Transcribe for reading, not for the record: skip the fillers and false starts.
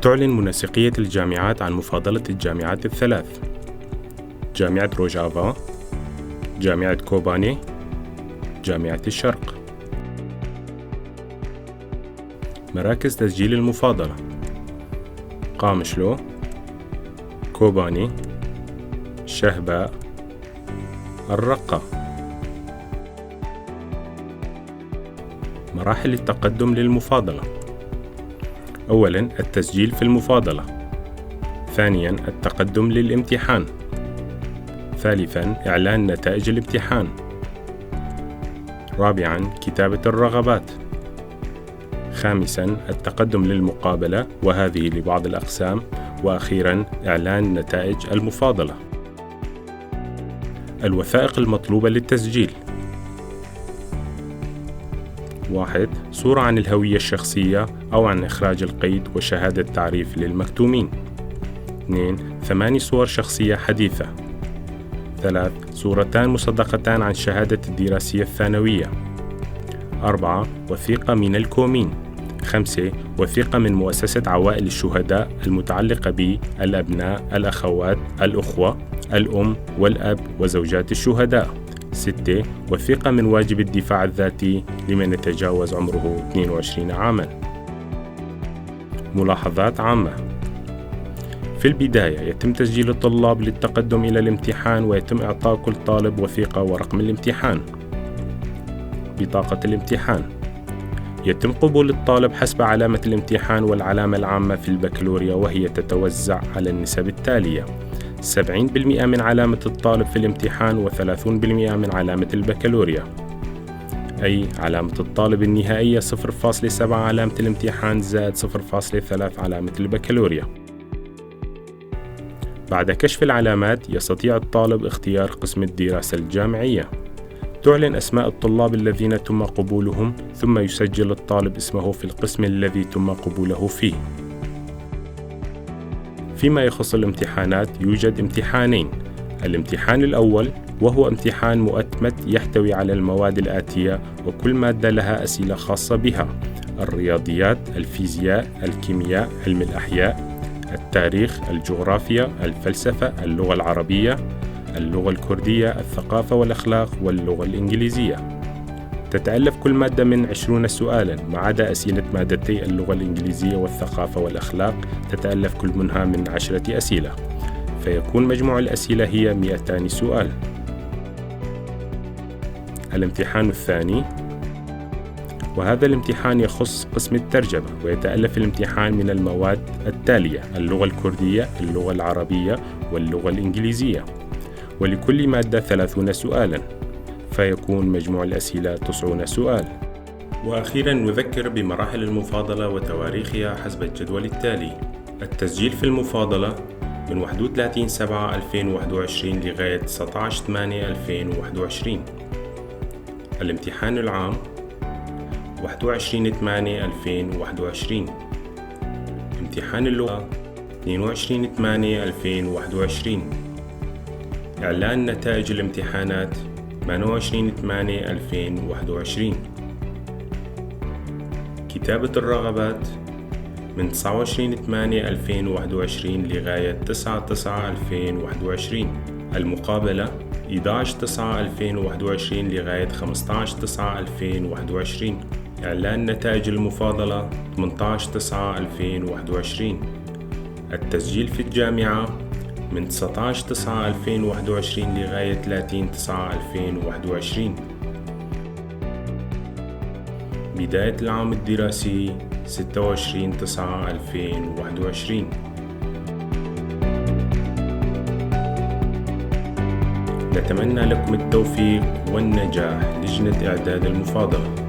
تعلن منسقية الجامعات عن مفاضلة الجامعات الثلاث: جامعة روجافا، جامعة كوباني، جامعة الشرق. مراكز تسجيل المفاضلة: قامشلو، كوباني، شهباء، الرقة. مراحل التقدم للمفاضلة: أولاً التسجيل في المفاضلة، ثانياً التقدم للامتحان، ثالثاً إعلان نتائج الامتحان، رابعاً كتابة الرغبات، خامساً التقدم للمقابلة وهذه لبعض الأقسام، وأخيراً إعلان نتائج المفاضلة. الوثائق المطلوبة للتسجيل: 1. صورة عن الهوية الشخصية أو عن إخراج القيد وشهادة تعريف للمكتومين. 2. 8 صور شخصية حديثة. 3. صورتان مصدقتان عن شهادة الدراسية الثانوية. 4. وثيقة من الكومين. 5. وثيقة من مؤسسة عوائل الشهداء المتعلقة بالأبناء، الأخوات، الأخوة، الأم والأب وزوجات الشهداء. 6. وثيقة من واجب الدفاع الذاتي لمن يتجاوز عمره 22 عاماً. ملاحظات عامة: في البداية يتم تسجيل الطلاب للتقدم إلى الامتحان، ويتم إعطاء كل طالب وثيقة ورقم الامتحان. بطاقة الامتحان: يتم قبول الطالب حسب علامة الامتحان والعلامة العامة في البكالوريا، وهي تتوزع على النسب التالية: 70% من علامة الطالب في الامتحان، و30% من علامة البكالوريا. أي علامة الطالب النهائية 0.7 علامة الامتحان زائد 0.3 علامة البكالوريا. بعد كشف العلامات يستطيع الطالب اختيار قسم الدراسة الجامعية. تعلن أسماء الطلاب الذين تم قبولهم، ثم يسجل الطالب اسمه في القسم الذي تم قبوله فيه. فيما يخص الامتحانات يوجد امتحانين: الامتحان الأول وهو امتحان مؤتمت يحتوي على المواد الآتية، وكل مادة لها أسئلة خاصة بها: الرياضيات، الفيزياء، الكيمياء، علم الأحياء، التاريخ، الجغرافيا، الفلسفة، اللغة العربية، اللغة الكردية، الثقافة والأخلاق، واللغة الإنجليزية. تتألف كل مادة من 20 سؤالاً، ما عدا أسئلة مادتي اللغة الإنجليزية والثقافة والأخلاق، تتألف كل منها من 10 أسئلة، فيكون مجموع الأسئلة هي 200 سؤال. الامتحان الثاني، وهذا الامتحان يخص قسم الترجمة، ويتألف الامتحان من المواد التالية: اللغة الكردية، اللغة العربية، واللغة الإنجليزية، ولكل مادة 30 سؤالاً، فيكون مجموع الأسئلة 90 سؤال. وأخيراً نذكر بمراحل المفاضلة وتواريخها حسب الجدول التالي: التسجيل في المفاضلة من 31/7/2021 لغاية 19/8/2021. الامتحان العام 21/8/2021. امتحان اللغة 22/8/2021. إعلان نتائج الامتحانات 28/8/2021. كتابة الرغبات من 29/8/2021 لغاية 9/9/2021. المقابلة 11/9/2021 لغاية 15/9/2021. إعلان نتائج المفاضلة 18/9/2021. التسجيل في الجامعة من 19/9/2021 لغاية 30/9/2021. بداية العام الدراسي 26/9/2021. نتمنى لكم التوفيق والنجاح. لجنة إعداد المفاضلة.